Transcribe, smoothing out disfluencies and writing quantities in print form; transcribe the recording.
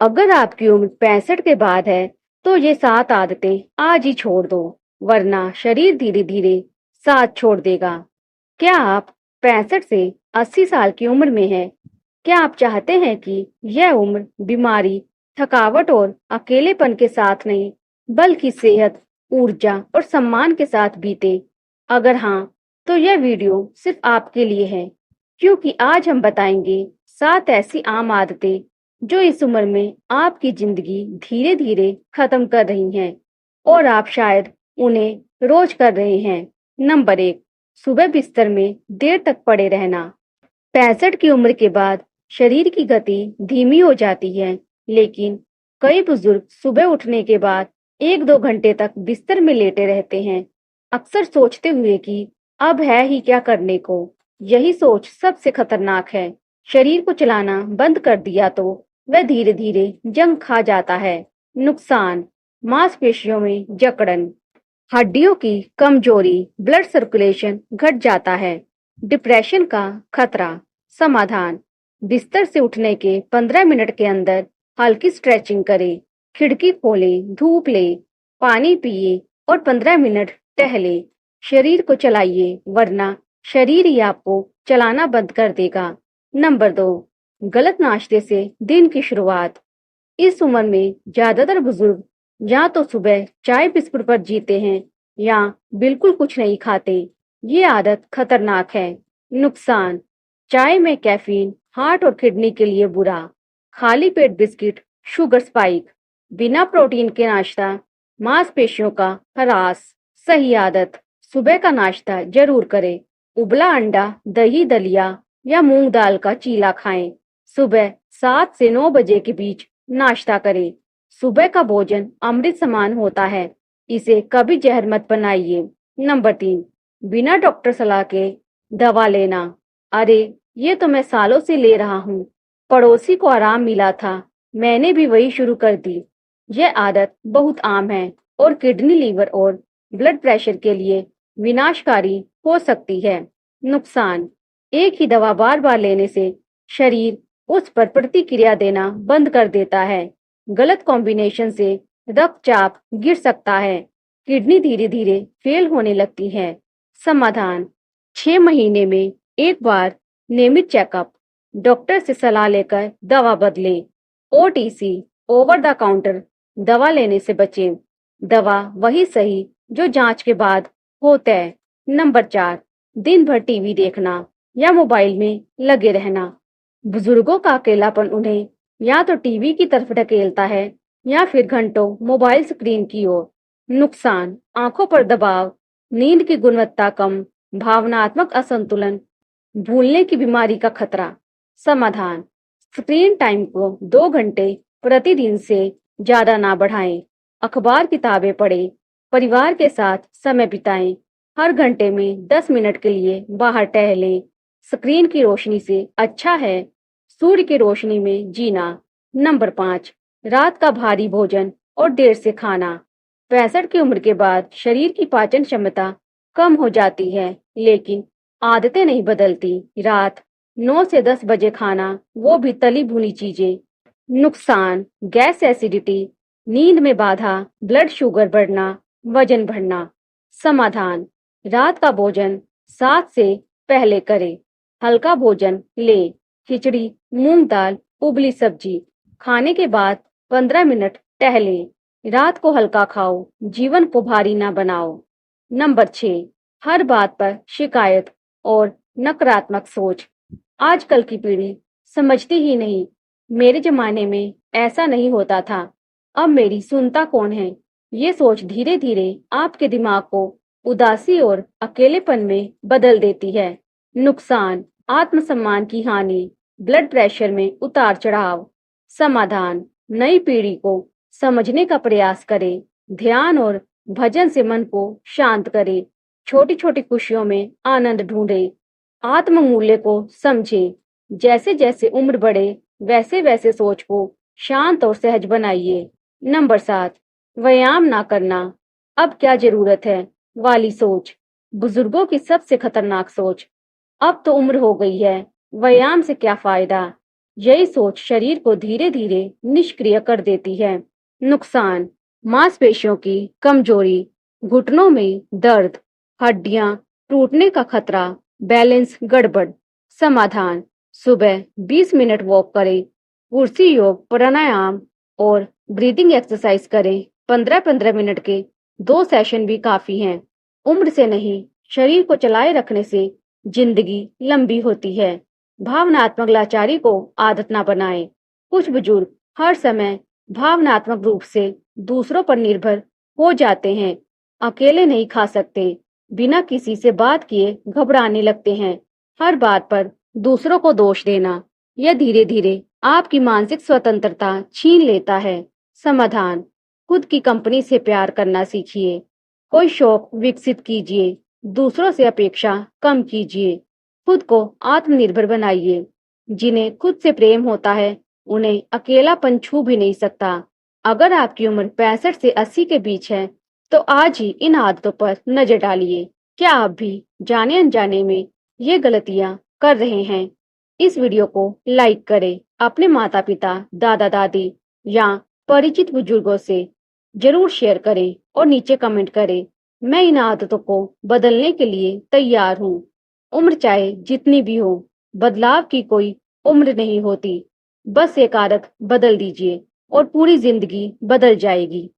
अगर आपकी उम्र 65 के बाद है तो ये 7 आदतें आज ही छोड़ दो, वरना शरीर धीरे धीरे साथ छोड़ देगा। क्या आप 65 से 80 साल की उम्र में हैं? क्या आप चाहते हैं कि यह उम्र बीमारी, थकावट और अकेलेपन के साथ नहीं, बल्कि सेहत, ऊर्जा और सम्मान के साथ बीते? अगर हाँ, तो यह वीडियो सिर्फ आपके लिए है, क्योंकि आज हम बताएंगे 7 ऐसी आम आदतें जो इस उम्र में आपकी जिंदगी धीरे धीरे खत्म कर रही हैं और आप शायद उन्हें रोज कर रहे हैं। नंबर 1, सुबह बिस्तर में देर तक पड़े रहना। 65 की उम्र के बाद शरीर की गति धीमी हो जाती है, लेकिन कई बुजुर्ग सुबह उठने के बाद 1-2 घंटे तक बिस्तर में लेटे रहते हैं, अक्सर सोचते हुए कि अब है ही क्या करने को। यही सोच सबसे खतरनाक है। शरीर को चलाना बंद कर दिया तो वह धीरे धीरे जंग खा जाता है। नुकसान: मांसपेशियों में जकड़न, हड्डियों की कमजोरी, ब्लड सर्कुलेशन घट जाता है। डिप्रेशन का खतरा। समाधान: बिस्तर से उठने के 15 मिनट के अंदर हल्की स्ट्रेचिंग करें, खिड़की खोलें, धूप लें, पानी पिए और 15 मिनट टहले। शरीर को चलाइए, वरना शरीर ही आपको चलाना बंद कर देगा। नंबर 2, गलत नाश्ते से दिन की शुरुआत। इस उम्र में ज्यादातर बुजुर्ग या तो सुबह चाय बिस्कुट पर जीते हैं या बिल्कुल कुछ नहीं खाते। ये आदत खतरनाक है। नुकसान: चाय में कैफीन हार्ट और किडनी के लिए बुरा। खाली पेट बिस्किट, शुगर स्पाइक। बिना प्रोटीन के नाश्ता, मांसपेशियों का ह्रास। सही आदत: सुबह का नाश्ता जरूर करें। उबला अंडा, दही दलिया या मूंग दाल का चीला खाएं। सुबह 7 से 9 बजे के बीच नाश्ता करें। सुबह का भोजन अमृत समान होता है, इसे कभी जहर मत बनाइए। नंबर 3, बिना डॉक्टर सलाह के दवा लेना। अरे, ये तो मैं सालों से ले रहा हूँ, पड़ोसी को आराम मिला था, मैंने भी वही शुरू कर दी। यह आदत बहुत आम है और किडनी, लीवर और ब्लड प्रेशर के लिए विनाशकारी हो सकती है। नुकसान: एक ही दवा बार बार लेने से शरीर उस पर प्रतिक्रिया देना बंद कर देता है। गलत कॉम्बिनेशन से रक्तचाप गिर सकता है, किडनी धीरे धीरे फेल होने लगती है। समाधान: 6 महीने में एक बार नियमित चेकअप, डॉक्टर से सलाह लेकर दवा बदलें। ओटीसी, ओवर द काउंटर दवा लेने से बचें। दवा वही सही जो जांच के बाद हो तय। नंबर 4, दिन भर टीवी देखना या मोबाइल में लगे रहना। बुजुर्गों का अकेलापन उन्हें या तो टीवी की तरफ ढकेलता है या फिर घंटों मोबाइल स्क्रीन की ओर। नुकसान: आंखों पर दबाव, नींद की गुणवत्ता कम, भावनात्मक असंतुलन, भूलने की बीमारी का खतरा। समाधान: स्क्रीन टाइम को 2 घंटे प्रतिदिन से ज्यादा ना बढ़ाएं। अखबार किताबें पढ़ें, परिवार के साथ समय बिताएं। हर घंटे में 10 मिनट के लिए बाहर टहलें। स्क्रीन की रोशनी से अच्छा है सूर्य की रोशनी में जीना। नंबर 5, रात का भारी भोजन और देर से खाना। 65 की उम्र के बाद शरीर की पाचन क्षमता कम हो जाती है, लेकिन आदतें नहीं बदलती। रात 9 से 10 बजे खाना, वो भी तली भुनी चीजें। नुकसान: गैस, एसिडिटी, नींद में बाधा, ब्लड शुगर बढ़ना, वजन बढ़ना। समाधान: रात का भोजन 7 से पहले करें। हल्का भोजन ले, खिचड़ी, मूंग दाल, उबली सब्जी। खाने के बाद 15 मिनट टहलें। रात को हल्का खाओ, जीवन को भारी ना बनाओ। नंबर 6, हर बात पर शिकायत और नकारात्मक सोच। आजकल की पीढ़ी समझती ही नहीं, मेरे जमाने में ऐसा नहीं होता था, अब मेरी सुनता कौन है। ये सोच धीरे धीरे आपके दिमाग को उदासी और अकेलेपन में बदल देती है। नुकसान: आत्मसम्मान की हानि, ब्लड प्रेशर में उतार चढ़ाव। समाधान: नई पीढ़ी को समझने का प्रयास करें, ध्यान और भजन से मन को शांत करें, छोटी छोटी खुशियों में आनंद ढूंढें, आत्म मूल्य को समझें। जैसे जैसे उम्र बढ़े, वैसे वैसे सोच को शांत और सहज बनाइए। नंबर 7, व्यायाम ना करना, अब क्या जरूरत है वाली सोच। बुजुर्गों की सबसे खतरनाक सोच, अब तो उम्र हो गई है, व्यायाम से क्या फायदा। यही सोच शरीर को धीरे धीरे निष्क्रिय कर देती है। नुकसान: मांसपेशियों की कमजोरी, घुटनों में दर्द, हड्डियां टूटने का खतरा, बैलेंस गड़बड़। समाधान: सुबह 20 मिनट वॉक करें, कुर्सी योग, प्राणायाम और ब्रीदिंग एक्सरसाइज करें। 15-15 मिनट के 2 सेशन भी काफी हैं। उम्र से नहीं, शरीर को चलाए रखने से जिंदगी लंबी होती है। भावनात्मक लाचारी को आदत ना बनाएं। कुछ बुजुर्ग हर समय भावनात्मक रूप से दूसरों पर निर्भर हो जाते हैं। अकेले नहीं खा सकते, बिना किसी से बात किए घबराने लगते हैं। हर बात पर दूसरों को दोष देना, यह धीरे धीरे आपकी मानसिक स्वतंत्रता छीन लेता है। समाधान: खुद की कंपनी से प्यार करना सीखिए। कोई शौक विकसित कीजिए, दूसरों से अपेक्षा कम कीजिए, खुद को आत्मनिर्भर बनाइए। जिन्हें खुद से प्रेम होता है, उन्हें अकेलापन छू भी नहीं सकता। अगर आपकी उम्र 65 से 80 के बीच है, तो आज ही इन आदतों पर नजर डालिए। क्या आप भी जाने अनजाने में ये गलतियां कर रहे हैं? इस वीडियो को लाइक करें, अपने माता पिता, दादा दादी या परिचित बुजुर्गों से जरूर शेयर करें और नीचे कमेंट करें, मैं इन आदतों को बदलने के लिए तैयार हूँ। उम्र चाहे जितनी भी हो, बदलाव की कोई उम्र नहीं होती। बस एक आदत बदल दीजिए और पूरी जिंदगी बदल जाएगी।